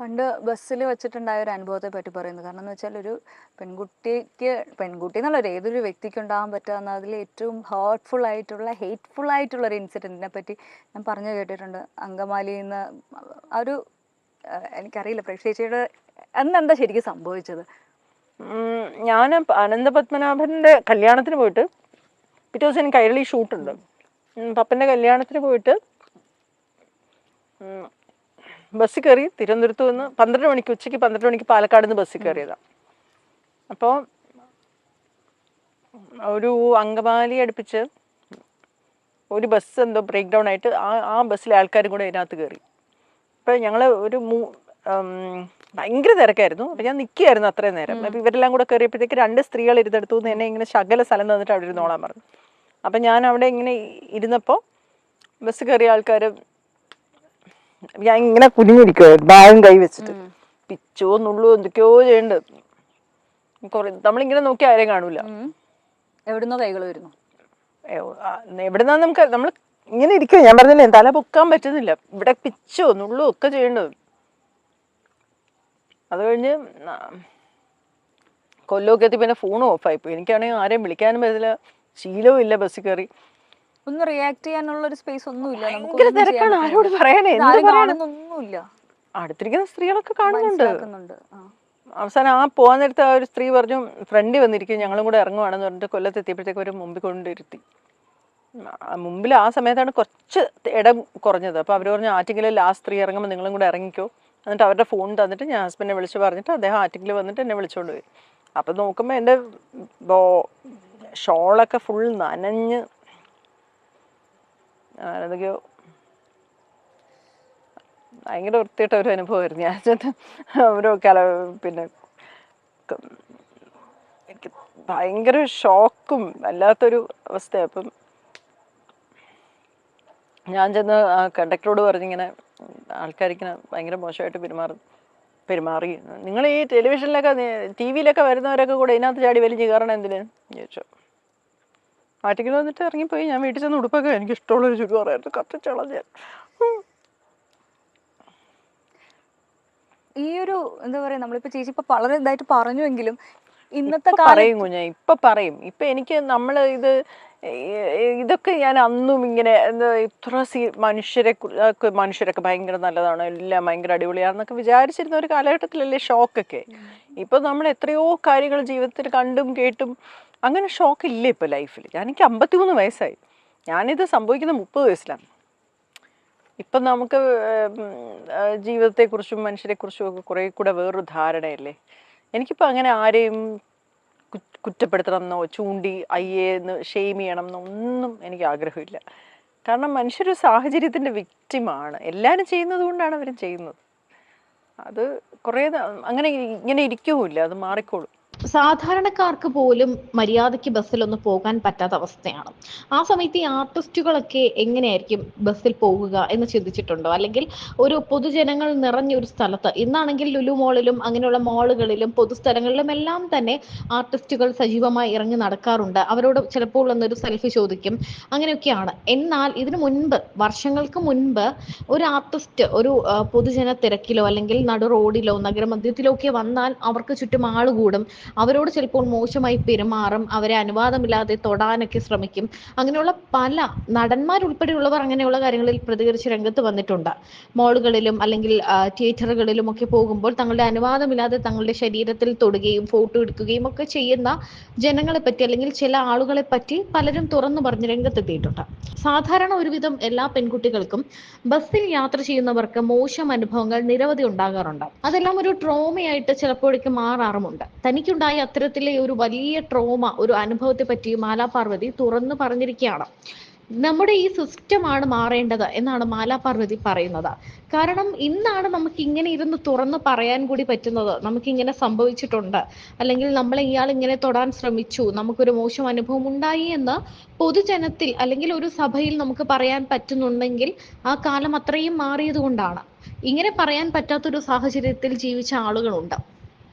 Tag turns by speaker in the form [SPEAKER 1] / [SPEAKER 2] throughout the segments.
[SPEAKER 1] പണ്ട് ബസ്സിൽ വെച്ചിട്ടുണ്ടായ ഒരു അനുഭവത്തെ പറ്റി പറയുന്നത്. കാരണം എന്ന് വെച്ചാൽ ഒരു പെൺകുട്ടി എന്നുള്ളൊരു ഏതൊരു വ്യക്തിക്ക് ഉണ്ടാകാൻ പറ്റാവുന്ന അതിൽ ഏറ്റവും ഹേറ്റ്ഫുൾ ആയിട്ടുള്ള ഒരു ഇൻസിഡൻറ്റിനെ പറ്റി ഞാൻ പറഞ്ഞു കേട്ടിട്ടുണ്ട്. അങ്കമാലിയിൽ നിന്ന് ഒരു എനിക്കറിയില്ല പ്രേക്ഷേച്ചിയുടെ അന്ന് എന്താ ശരിക്കും സംഭവിച്ചത്?
[SPEAKER 2] ഞാൻ അനന്തപത്മനാഭന്റെ കല്യാണത്തിന് പോയിട്ട് പിറ്റേ ദിവസം എനിക്ക് കൈരളി ഷൂട്ടുണ്ട്. പപ്പന്റെ കല്യാണത്തിന് പോയിട്ട് ബസ്സിൽ കയറി തിരുവനന്തപുരത്ത് നിന്ന് 12 മണിക്ക് ഉച്ചയ്ക്ക് 12 മണിക്ക് പാലക്കാട് നിന്ന് ബസ്സിൽ കയറിയതാണ്. അപ്പോൾ ഒരു അങ്കമാലി അടുപ്പിച്ച് ഒരു ബസ് എന്തോ ബ്രേക്ക് ഡൗൺ ആയിട്ട് ആ ബസ്സിലെ ആൾക്കാരും കൂടെ അതിനകത്ത് കയറി. അപ്പോൾ ഞങ്ങൾ ഭയങ്കര തിരക്കായിരുന്നു. അപ്പം ഞാൻ നിൽക്കുകയായിരുന്നു അത്രയും നേരം. അപ്പം ഇവരെല്ലാം കൂടെ കയറിയപ്പോഴത്തേക്ക് 2 സ്ത്രീകൾ ഇരുന്നെടുത്തു നിന്ന് എന്നെ ഇങ്ങനെ ശകല സ്ഥലം തന്നിട്ട് അവിടെ ഇരുന്നോളാൻ പറഞ്ഞു. അപ്പം ഞാൻ അവിടെ ഇങ്ങനെ ഇരുന്നപ്പോൾ ബസ് കയറിയ ആൾക്കാർ ഞാൻ ഇങ്ങനെ കുനിഞ്ഞിരിക്കുവായിരുന്നു ബാഗും കൈ വെച്ചിട്ട്. പിച്ചോ നുള്ളോ എന്തൊക്കെയോ ചെയ്യുന്നുണ്ട്. നമ്മളിങ്ങനെ നോക്കി ആരെയും കാണൂല.
[SPEAKER 1] എവിടുന്നോ കൈകൾ വരുന്നു.
[SPEAKER 2] എവിടുന്നാ നമ്മൾ ഇങ്ങനെ ഇരിക്കുക. ഞാൻ പറഞ്ഞില്ലേ തല പൊക്കാൻ പറ്റുന്നില്ല. ഇവിടെ പിച്ചോ നുള്ളോ ഒക്കെ ചെയ്യേണ്ടത്. അത് കഴിഞ്ഞ് കൊല്ലമൊക്കെ എത്തി പിന്നെ ഫോണും ഓഫായിപ്പോയി. എനിക്കാണെങ്കിൽ ആരെയും വിളിക്കാനും പറ്റില്ല, ശീലവും ഇല്ല. ബസ്സിൽ കയറി
[SPEAKER 1] ഒന്ന് റിയാക്ട് ചെയ്യാനുള്ള ഒരു സ്പേസ് ഒന്നുമില്ല.
[SPEAKER 2] ഭയങ്കര തിരക്കാണ്. ആരോട് പറയാനേ
[SPEAKER 1] ഒന്നുമില്ല.
[SPEAKER 2] അടുത്തിരിക്കുന്ന സ്ത്രീകളൊക്കെ കാണുന്നുണ്ട്. അവസാനം പോകാൻ നേരത്തെ ആ ഒരു സ്ത്രീ പറഞ്ഞു ഫ്രണ്ടിൽ വന്നിരിക്കും, ഞങ്ങളും കൂടെ ഇറങ്ങുവാണെന്ന് പറഞ്ഞിട്ട് കൊല്ലത്ത് എത്തിയപ്പോഴത്തേക്ക് ഒരു മുമ്പിൽ കൊണ്ടിരുത്തി. മുമ്പിൽ ആ സമയത്താണ് കുറച്ച് ഇടം കുറഞ്ഞത്. അപ്പോൾ അവർ പറഞ്ഞു ആറ്റിങ്ങിൽ ലാസ്റ്റ് സ്ത്രീ ഇറങ്ങുമ്പോൾ നിങ്ങളും കൂടെ ഇറങ്ങിക്കോ. എന്നിട്ട് അവരുടെ ഫോൺ തന്നിട്ട് ഞാൻ ഹസ്ബൻഡിനെ വിളിച്ച് പറഞ്ഞിട്ട് അദ്ദേഹം ആറ്റിങ്ങിൽ വന്നിട്ട് എന്നെ വിളിച്ചുകൊണ്ട് പോയി. അപ്പം നോക്കുമ്പോൾ എൻ്റെ ഷോളൊക്കെ ഫുൾ നനഞ്ഞ് എന്തൊക്കെയോ ഭയങ്കര വൃത്തിയിട്ട ഒരു അനുഭവമായിരുന്നു. ഞാൻ ഓരോ പിന്നെ എനിക്ക് ഭയങ്കര ഷോക്കും വല്ലാത്തൊരു അവസ്ഥയാണ്. അപ്പം ഞാൻ ചെന്ന് ആ കണ്ടക്ടറോട് പറഞ്ഞിങ്ങനെ ആൾക്കാരിങ്ങനെ ഭയങ്കര മോശമായിട്ട് പെരുമാറി. നിങ്ങൾ ഈ ടെലിവിഷനിലൊക്കെ TV-യിലൊക്കെ വരുന്നവരൊക്കെ കൂടെ ഇതിനകത്ത് ചാടി വലിഞ്ഞ് കയറണം എന്തിന് ചോദിച്ചു. ആറ്റിങ്ങിൽ വന്നിട്ട് ഇറങ്ങിപ്പോയി. ഞാൻ വീട്ടിൽ ചെന്ന് ഉടുപ്പൊക്കെ എനിക്ക് ഇഷ്ടമുള്ളൊരു ചുരിദാറായിരുന്നു കത്തിച്ചളഞ്ഞ.
[SPEAKER 1] ഈ ഒരു എന്താ പറയാ, നമ്മളിപ്പോ ചേച്ചി ഇപ്പൊ വളരെ ഇതായിട്ട് പറഞ്ഞുവെങ്കിലും ഇന്നത്തെ
[SPEAKER 2] പറയും കുഞ്ഞ ഇപ്പൊ പറയും. ഇപ്പൊ എനിക്ക് ഇതൊക്കെ ഞാൻ അന്നും ഇങ്ങനെ ഇത്ര മനുഷ്യരൊക്കെ ഭയങ്കര നല്ലതാണ്, എല്ലാം ഭയങ്കര അടിപൊളിയാണെന്നൊക്കെ വിചാരിച്ചിരുന്ന ഒരു കാലഘട്ടത്തിലല്ലേ ഷോക്കൊക്കെ. ഇപ്പൊ നമ്മൾ എത്രയോ കാര്യങ്ങൾ ജീവിതത്തിൽ കണ്ടും കേട്ടും അങ്ങനെ ഷോക്ക് ഇല്ല ഇപ്പൊ ലൈഫിൽ. എനിക്ക് 53 വയസ്സായി. ഞാനിത് സംഭവിക്കുന്ന 30 വയസ്സിലാണ്. ഇപ്പം നമുക്ക് ജീവിതത്തെക്കുറിച്ചും മനുഷ്യരെക്കുറിച്ചും ഒക്കെ കുറേ കൂടെ വേറൊരു ധാരണയല്ലേ. എനിക്കിപ്പോൾ അങ്ങനെ ആരെയും കുറ്റപ്പെടുത്തണം എന്നോ ചൂണ്ടി അയ്യേന്ന് ഷെയിം ചെയ്യണം എന്നോ ഒന്നും എനിക്ക് ആഗ്രഹമില്ല. കാരണം മനുഷ്യരൊരു സാഹചര്യത്തിൻ്റെ വിക്റ്റിമാണ്. എല്ലാവരും ചെയ്യുന്നത് കൊണ്ടാണ് അവരും ചെയ്യുന്നത്. അത് കുറേ അങ്ങനെ ഇങ്ങനെ ഇരിക്കുമില്ല, അത് മാറിക്കോളും.
[SPEAKER 3] സാധാരണക്കാർക്ക് പോലും മര്യാദയ്ക്ക് ബസ്സിലൊന്നും പോകാൻ പറ്റാത്ത അവസ്ഥയാണ്. ആ സമയത്ത് ഈ ആർട്ടിസ്റ്റുകളൊക്കെ എങ്ങനെയായിരിക്കും ബസ്സിൽ പോകുക എന്ന് ചിന്തിച്ചിട്ടുണ്ടോ? അല്ലെങ്കിൽ ഒരു പൊതുജനങ്ങൾ നിറഞ്ഞ ഒരു സ്ഥലത്ത്, ഇന്നാണെങ്കിൽ ലുലു മോളിലും അങ്ങനെയുള്ള മോളുകളിലും പൊതുസ്ഥലങ്ങളിലും എല്ലാം തന്നെ ആർട്ടിസ്റ്റുകൾ സജീവമായി ഇറങ്ങി നടക്കാറുണ്ട്. അവരോട് ചിലപ്പോൾ ഒന്നൊരു സെൽഫി ചോദിക്കും, അങ്ങനെയൊക്കെയാണ്. എന്നാൽ ഇതിനു മുൻപ്, വർഷങ്ങൾക്ക് മുൻപ് ഒരു ആർട്ടിസ്റ്റ് ഒരു പൊതുജന തിരക്കിലോ അല്ലെങ്കിൽ നടു റോഡിലോ നഗരമധ്യത്തിലോ ഒക്കെ വന്നാൽ അവർക്ക് ചുറ്റും ആളുകൂടും, അവരോട് ചിലപ്പോൾ മോശമായി പെരുമാറും, അവരെ അനുവാദമില്ലാതെ തൊടാനൊക്കെ ശ്രമിക്കും. അങ്ങനെയുള്ള പല നടന്മാരുൾപ്പെടെയുള്ളവർ അങ്ങനെയുള്ള കാര്യങ്ങളിൽ പ്രതികരിച്ച് രംഗത്ത് വന്നിട്ടുണ്ട്. മോളുകളിലും അല്ലെങ്കിൽ തിയേറ്ററുകളിലും ഒക്കെ പോകുമ്പോൾ തങ്ങളുടെ അനുവാദമില്ലാതെ തങ്ങളുടെ ശരീരത്തിൽ തൊടുകയും ഫോട്ടോ എടുക്കുകയും ഒക്കെ ചെയ്യുന്ന ജനങ്ങളെ പറ്റി അല്ലെങ്കിൽ ചില ആളുകളെ പറ്റി പലരും തുറന്നു പറഞ്ഞ് രംഗത്തെത്തിയിട്ടുണ്ട്. സാധാരണ ഒരുവിധം എല്ലാ പെൺകുട്ടികൾക്കും ബസ്സിൽ യാത്ര ചെയ്യുന്നവർക്ക് മോശം അനുഭവങ്ങൾ നിരവധി ഉണ്ടാകാറുണ്ട്. അതെല്ലാം ഒരു ട്രോമയായിട്ട് ചിലപ്പോഴേക്ക് മാറാറുമുണ്ട്. തനിക്കുണ്ടായ അത്തരത്തിലെ ഒരു വലിയ ട്രോമ, ഒരു അനുഭവത്തെ പറ്റി മാലാപാർവതി തുറന്നു പറഞ്ഞിരിക്കുകയാണ്. നമ്മുടെ ഈ സിസ്റ്റമാണ് മാറേണ്ടത് എന്നാണ് മാലാപാർവതി പറയുന്നത്. കാരണം ഇന്നാണ് നമുക്ക് ഇങ്ങനെ ഇരുന്ന് തുറന്നു പറയാൻ കൂടി പറ്റുന്നത്. നമുക്കിങ്ങനെ സംഭവിച്ചിട്ടുണ്ട്, അല്ലെങ്കിൽ നമ്മളെ ഇയാൾ ഇങ്ങനെ തൊടാൻ ശ്രമിച്ചു, നമുക്കൊരു മോശം അനുഭവം ഉണ്ടായി എന്ന് പൊതുജനത്തിൽ അല്ലെങ്കിൽ ഒരു സഭയിൽ നമുക്ക് പറയാൻ പറ്റുന്നുണ്ടെങ്കിൽ ആ കാലം അത്രയും മാറിയത് കൊണ്ടാണ്. ഇങ്ങനെ പറയാൻ പറ്റാത്തൊരു സാഹചര്യത്തിൽ ജീവിച്ച ആളുകളുണ്ട്.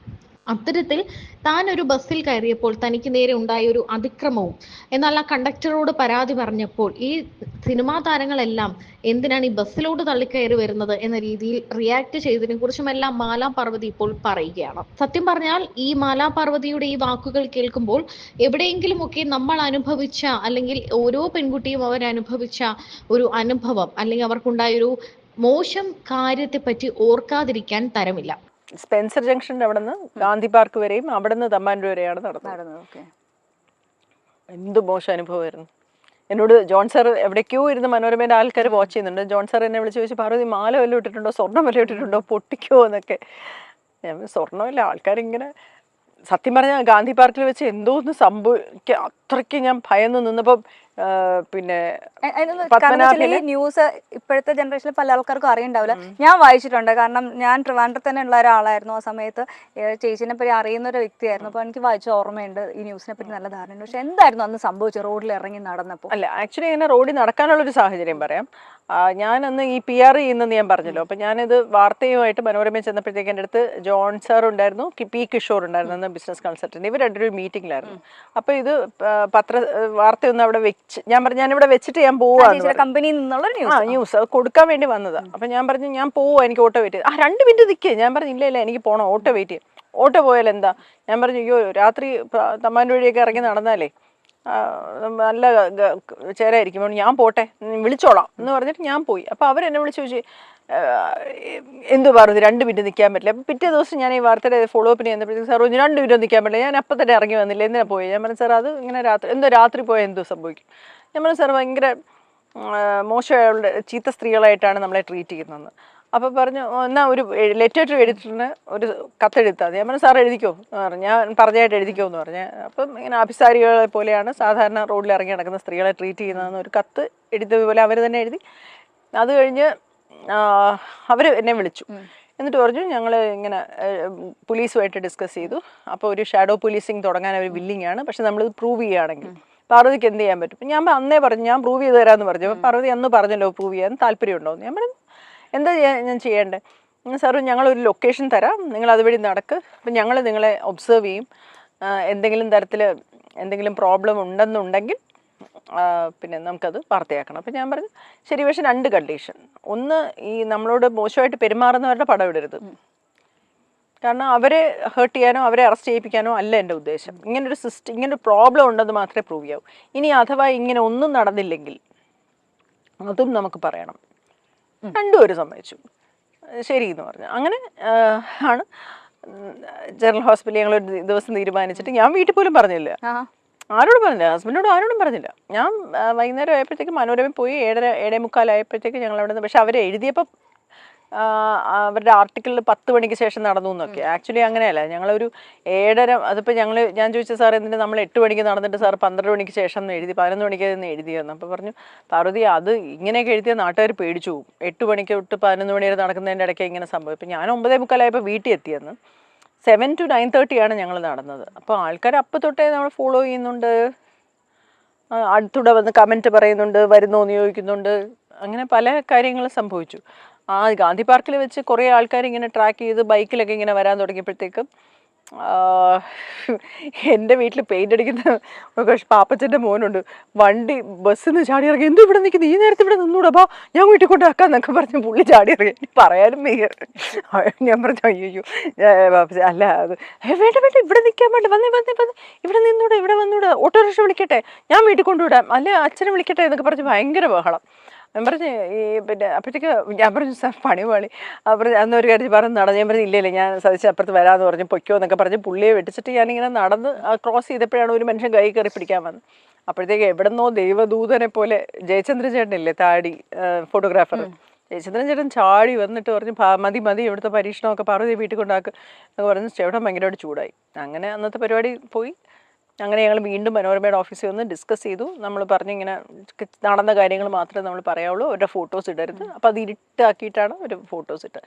[SPEAKER 3] അത്തരത്തിൽ താൻ ഒരു ബസ്സിൽ കയറിയപ്പോൾ തനിക്ക് നേരെ ഉണ്ടായ ഒരു അതിക്രമവും, എന്നാൽ ആ കണ്ടക്ടറോട് പരാതി പറഞ്ഞപ്പോൾ ഈ സിനിമാ താരങ്ങളെല്ലാം എന്തിനാണ് ഈ ബസ്സിലോട്ട് തള്ളിക്കയറി വരുന്നത് എന്ന രീതിയിൽ റിയാക്ട് ചെയ്തതിനെ കുറിച്ചുമെല്ലാം മാലാ പാർവതി ഇപ്പോൾ പറയുകയാണ്. സത്യം പറഞ്ഞാൽ ഈ മാലാ പാർവതിയുടെ ഈ വാക്കുകൾ കേൾക്കുമ്പോൾ എവിടെയെങ്കിലുമൊക്കെ നമ്മൾ അനുഭവിച്ച, അല്ലെങ്കിൽ ഓരോ പെൺകുട്ടിയും അവരനുഭവിച്ച ഒരു അനുഭവം, അല്ലെങ്കിൽ അവർക്കുണ്ടായ ഒരു മോശം കാര്യത്തെപ്പറ്റി ഓർക്കാതിരിക്കാൻ തരമില്ല.
[SPEAKER 2] സ്പെൻസർ ജംഗ്ഷൻ്റെ അവിടെ നിന്ന് ഗാന്ധി പാർക്ക് വരെയും അവിടെ നിന്ന് തമ്പാനൂർ വരെയാണ് നടന്നത്. എന്ത് മോശം അനുഭവമായിരുന്നു. എന്നോട് ജോൺ സാർ എവിടേക്കോ ഇരുന്ന് മനോരമേൻ്റെ ആൾക്കാർ വാച്ച് ചെയ്യുന്നുണ്ട്. ജോൺ സാർ എന്നെ വിളിച്ച് ചോദിച്ചു, പാർവതി മാല വല്ലതും ഇട്ടിട്ടുണ്ടോ, സ്വർണ്ണം വല്ലതും ഇട്ടിട്ടുണ്ടോ, പൊട്ടിക്കോ എന്നൊക്കെ. ഞാൻ സ്വർണ്ണമില്ല. ആൾക്കാരിങ്ങനെ സത്യം പറഞ്ഞാൽ ഗാന്ധി പാർക്കിൽ വെച്ച് എന്തോ ഒന്ന് സംഭവിക്കുക, അത്രയ്ക്ക് ഞാൻ ഭയന്ന് നിന്നപ്പോൾ പിന്നെ
[SPEAKER 1] ന്യൂസ് ഇപ്പോഴത്തെ ജനറേഷനിൽ പല ആൾക്കാർക്കും അറിയണ്ടാവില്ല. ഞാൻ വായിച്ചിട്ടുണ്ട്, കാരണം ഞാൻ ട്രിവാൻഡ്രത്ത് തന്നെ ഉള്ള ഒരാളായിരുന്നു ആ സമയത്ത്. ചേച്ചിനെ പറ്റി അറിയുന്ന ഒരു വ്യക്തിയായിരുന്നു. അപ്പോൾ എനിക്ക് വായിച്ച ഓർമ്മയുണ്ട്, ഈ ന്യൂസിനെ പറ്റി നല്ല ധാരണയുണ്ട്. പക്ഷെ എന്തായിരുന്നു അന്ന് സംഭവിച്ചത് റോഡിൽ ഇറങ്ങി നടന്നപ്പോൾ?
[SPEAKER 2] അല്ല, ആക്ച്വലി ഇങ്ങനെ റോഡിൽ നടക്കാനുള്ളൊരു സാഹചര്യം പറയാം. ഞാനന്ന് ഈ PR ചെയ്യുന്നെന്ന് ഞാൻ പറഞ്ഞല്ലോ. അപ്പം ഞാനിത് വാർത്തയുമായിട്ട് മനോരമയിൽ ചെന്നപ്പോഴത്തേക്ക് എൻ്റെ അടുത്ത് ജോൺ സാർ ഉണ്ടായിരുന്നു, P. കിഷോർ ഉണ്ടായിരുന്നു, അന്ന് ബിസിനസ് കൺസൾട്ടൻറ്റ്. ഇവർ രണ്ടൊരു മീറ്റിംഗിലായിരുന്നു. അപ്പോൾ ഇത് വാർത്തയൊന്നും അവിടെ വെച്ച് ഞാൻ പറഞ്ഞു, ഞാനിവിടെ വെച്ചിട്ട് ഞാൻ പോവാന്ന്,
[SPEAKER 1] കമ്പനിയിൽ നിന്നുള്ള
[SPEAKER 2] ന്യൂസ് അത് കൊടുക്കാൻ വേണ്ടി വന്നതാണ്. അപ്പം ഞാൻ പറഞ്ഞു ഞാൻ പോവാ, എനിക്ക് ഓട്ടോ വെയിറ്റ് ചെയ്ത്. 2 മിനിറ്റ് നിൽക്കേ. ഞാൻ പറഞ്ഞു ഇല്ല എനിക്ക് പോകണം, ഓട്ടോ വെയിറ്റ് ചെയ്യും. ഓട്ടോ പോയാൽ എന്താ? ഞാൻ പറഞ്ഞു അയ്യോ രാത്രി തമ്പാനൂർ വഴിയൊക്കെ ഇറങ്ങി നടന്നാലേ നല്ല ചേരായിരിക്കും, ഞാൻ പോട്ടെ, വിളിച്ചോളാം എന്ന് പറഞ്ഞിട്ട് ഞാൻ പോയി. അപ്പോൾ അവരെന്നെ വിളിച്ച് ചോദിച്ചു എന്തു പറഞ്ഞു 2 മിനിറ്റ് നിൽക്കാൻ പറ്റില്ല. അപ്പം പിറ്റേ ദിവസം ഞാൻ ഈ വാർത്തയുടെ ഫോളോ അപ്പിന് ചെന്നപ്പോഴത്തേക്ക് സാർ 2 മിനിറ്റ് നിൽക്കാൻ പറ്റില്ല, ഞാൻ അപ്പം തന്നെ ഇറങ്ങി വന്നില്ല, എന്തിനാ പോയി? ഞാൻ പറഞ്ഞു സാർ അത് ഇങ്ങനെ രാത്രി പോയാൽ എന്തോ സംഭവിക്കും? ഞാൻ പറഞ്ഞു സാർ ഭയങ്കര മോശമായുള്ള ചീത്ത സ്ത്രീകളായിട്ടാണ് നമ്മളെ ട്രീറ്റ് ചെയ്യുന്നതെന്ന്. അപ്പോൾ പറഞ്ഞു എന്നാൽ ഒരു ലെറ്റർ എഡിറ്ററിന് ഒരു കത്തെഴുത്താൽ. ഞാൻ പറഞ്ഞു സാർ എഴുതിക്കോ എന്ന് പറഞ്ഞു, ഞാൻ പറഞ്ഞായിട്ട് എഴുതിക്കോ എന്ന് പറഞ്ഞു. അപ്പം ഇങ്ങനെ അഭിസാരികളെ പോലെയാണ് സാധാരണ റോഡിൽ ഇറങ്ങി നടക്കുന്ന സ്ത്രീകളെ ട്രീറ്റ് ചെയ്യുന്നതെന്ന് ഒരു കത്ത് എഴുതിയതുപോലെ അവർ തന്നെ എഴുതി. അത് കഴിഞ്ഞ് അവർ എന്നെ വിളിച്ചു. എന്നിട്ട് പറഞ്ഞു ഞങ്ങൾ ഇങ്ങനെ പോലീസുമായിട്ട് ഡിസ്കസ് ചെയ്തു. അപ്പോൾ ഒരു ഷാഡോ പോലീസിങ് തുടങ്ങാൻ അവർ വില്ലിങ് ആണ്, പക്ഷെ നമ്മളിത് പ്രൂവ് ചെയ്യുകയാണെങ്കിൽ പാർവതിക്ക് എന്ത് ചെയ്യാൻ പറ്റും? ഞാൻ അന്നേ പറഞ്ഞു ഞാൻ പ്രൂവ് ചെയ്ത് തരാമെന്ന് പറഞ്ഞു. അപ്പോൾ പാർവതി അന്ന് പറഞ്ഞല്ലോ പ്രൂവ് ചെയ്യാൻ താല്പര്യമുണ്ടോയെന്ന്. ഞാൻ പറഞ്ഞു എന്താ ഞാൻ ചെയ്യേണ്ടത്? സാറ് ഞങ്ങളൊരു ലൊക്കേഷൻ തരാം, നിങ്ങൾ അതുവഴി നടക്ക്, അപ്പം ഞങ്ങൾ നിങ്ങളെ ഒബ്സർവ് ചെയ്യും, എന്തെങ്കിലും തരത്തിൽ എന്തെങ്കിലും പ്രോബ്ലം ഉണ്ടെന്നുണ്ടെങ്കിൽ പിന്നെ നമുക്കത് വാർത്തയാക്കണം. അപ്പം ഞാൻ പറഞ്ഞു ശരി, പക്ഷേ 2 കണ്ടീഷൻ. ഒന്ന്, ഈ നമ്മളോട് മോശമായിട്ട് പെരുമാറുന്നവരുടെ പടം ഇടരുത്. കാരണം അവരെ ഹേർട്ട് ചെയ്യാനോ അവരെ അറസ്റ്റ് ചെയ്യിപ്പിക്കാനോ അല്ല എൻ്റെ ഉദ്ദേശം. ഇങ്ങനൊരു പ്രോബ്ലം ഉണ്ടെന്ന് മാത്രമേ പ്രൂവ് ചെയ്യാവൂ. ഇനി അഥവാ ഇങ്ങനെ ഒന്നും നടന്നില്ലെങ്കിൽ അതും നമുക്ക് പറയണം. 2 പേര് സമ്മതിച്ചു, ശരി എന്ന് പറഞ്ഞു. അങ്ങനെ ആണ് ജനറൽ ഹോസ്പിറ്റലിൽ ഞങ്ങളൊരു ദിവസം തീരുമാനിച്ചിട്ട് ഞാൻ വീട്ടിൽ പോലും പറഞ്ഞില്ല, ആരോടും പറഞ്ഞില്ല, ഹസ്ബൻഡിനോട് ആരോടും പറഞ്ഞില്ല. ഞാൻ വൈകുന്നേരം ആയപ്പോഴത്തേക്ക് മനോരമ പോയി 7:45 ആയപ്പോഴത്തേക്ക് ഞങ്ങൾ അവിടെ നിന്ന്. പക്ഷെ അവർ എഴുതിയപ്പോൾ അവരുടെ ആർട്ടിക്കിളിൽ 10 മണിക്ക് ശേഷം നടന്നു എന്നൊക്കെ. ആക്ച്വലി അങ്ങനെയല്ല, ഞങ്ങളൊരു 7:30. അതിപ്പോൾ ഞാൻ ചോദിച്ചു സാർ എന്തിനാ നമ്മൾ 8 മണിക്ക് നടന്നിട്ട് സാർ 12 മണിക്ക് ശേഷം എഴുതി 11 മണിക്ക് എഴുതിയെന്ന്. അപ്പോൾ പറഞ്ഞു പാർവതി അത് ഇങ്ങനെയൊക്കെ എഴുതിയ നാട്ടുകാർ പേടിച്ചു പോകും, 8 മണിക്ക് തൊട്ട് 11 മണി വരെ നടക്കുന്നതിൻ്റെ ഇടയ്ക്ക് ഇങ്ങനെ സംഭവം. ഇപ്പം ഞാൻ 9:45 വീട്ടിൽ എത്തിയെന്ന്. 7 to 9:30 ഞങ്ങൾ നടന്നത്. അപ്പോൾ ആൾക്കാർ അപ്പം തൊട്ടേ നമ്മൾ ഫോളോ ചെയ്യുന്നുണ്ട്, അടുത്തൂടെ വന്ന് കമൻറ്റ് പറയുന്നുണ്ട്, വരുന്നോന്ന് ചോദിക്കുന്നുണ്ട്, അങ്ങനെ പല കാര്യങ്ങളും സംഭവിച്ചു. ഗാന്ധി പാർക്കിൽ വെച്ച് കുറേ ആൾക്കാർ ഇങ്ങനെ ട്രാക്ക് ചെയ്ത് ബൈക്കിലൊക്കെ ഇങ്ങനെ വരാൻ തുടങ്ങിയപ്പോഴത്തേക്കും എൻ്റെ വീട്ടിൽ പെയിൻ്റ് അടിക്കുന്ന പാപ്പച്ചൻ്റെ മോനുണ്ട്, വണ്ടി ബസ്സിൽ നിന്ന് ചാടി ഇറങ്ങി, എന്തോ ഇവിടെ നിൽക്കുന്നത്, ഈ നേരത്തെ ഇവിടെ നിന്നൂടാ, ബാ ഞാൻ വീട്ടിൽ കൊണ്ടാക്കാന്നൊക്കെ പറഞ്ഞ് പുള്ളി ചാടി ഇറങ്ങി. പറയാനും വയ്യ. ഞാൻ പറഞ്ഞു അയ്യോ പാപ്പച്ച അല്ല അത് വേണ്ട ഇവിടെ നിൽക്കാൻ വേണ്ട, വന്നേ ഇവിടെ നിന്നൂടെ, ഇവിടെ വന്നൂടെ, ഓട്ടോറിക്ഷ വിളിക്കട്ടെ, ഞാൻ വീട്ടിൽ കൊണ്ടുവിടാം, അല്ലെ അച്ഛനെ വിളിക്കട്ടെ എന്നൊക്കെ പറഞ്ഞ് ഭയങ്കര ബഹളം. ഞാൻ പറഞ്ഞു ഈ പിന്നെ അപ്പോഴത്തേക്ക് ഞാൻ പറഞ്ഞു സാർ പണി പാളി. അപ്പോൾ അന്നൊരു കാര്യം പറഞ്ഞ് നടന്നു. ഞാൻ പറഞ്ഞു ഇല്ല ഞാൻ സതിച്ച് അപ്പുറത്ത് വരാമെന്ന് പറഞ്ഞു, പൊയ്ക്കോ എന്നൊക്കെ പറഞ്ഞ് പുള്ളിയെ വെട്ടിച്ചിട്ട് ഞാനിങ്ങനെ നടന്ന് ക്രോസ് ചെയ്തപ്പോഴാണ് ഒരു മനുഷ്യൻ കൈ കയറി പിടിക്കാൻ വന്നത്. അപ്പോഴത്തേക്ക് എവിടെന്നോ ദൈവദൂതനെ പോലെ ജയചന്ദ്രൻ ചേട്ടനില്ലേ, താടി ഫോട്ടോഗ്രാഫർ, ജയചന്ദ്രൻ ചേട്ടൻ ചാടി വന്നിട്ട് പറഞ്ഞു മതി ഇവിടുത്തെ പരീക്ഷണമൊക്കെ പാർവതി വീട്ടിൽ കൊണ്ടാക്കുക എന്നൊക്കെ പറഞ്ഞ് ചേട്ടൻ ഭയങ്കരമായിട്ട് ചൂടായി. അങ്ങനെ അന്നത്തെ പരിപാടി പോയി. അങ്ങനെ ഞങ്ങൾ വീണ്ടും മനോരമയുടെ ഓഫീസിൽ വന്ന് ഡിസ്കസ് ചെയ്തു. നമ്മൾ പറഞ്ഞിങ്ങനെ നടന്ന കാര്യങ്ങൾ മാത്രമേ നമ്മൾ പറയാവുള്ളൂ, അവരുടെ ഫോട്ടോസ് ഇടരുത്. അപ്പോൾ അത് ഇരുട്ടാക്കിയിട്ടാണ് ഒരു ഫോട്ടോസ് ഇട്ടത്.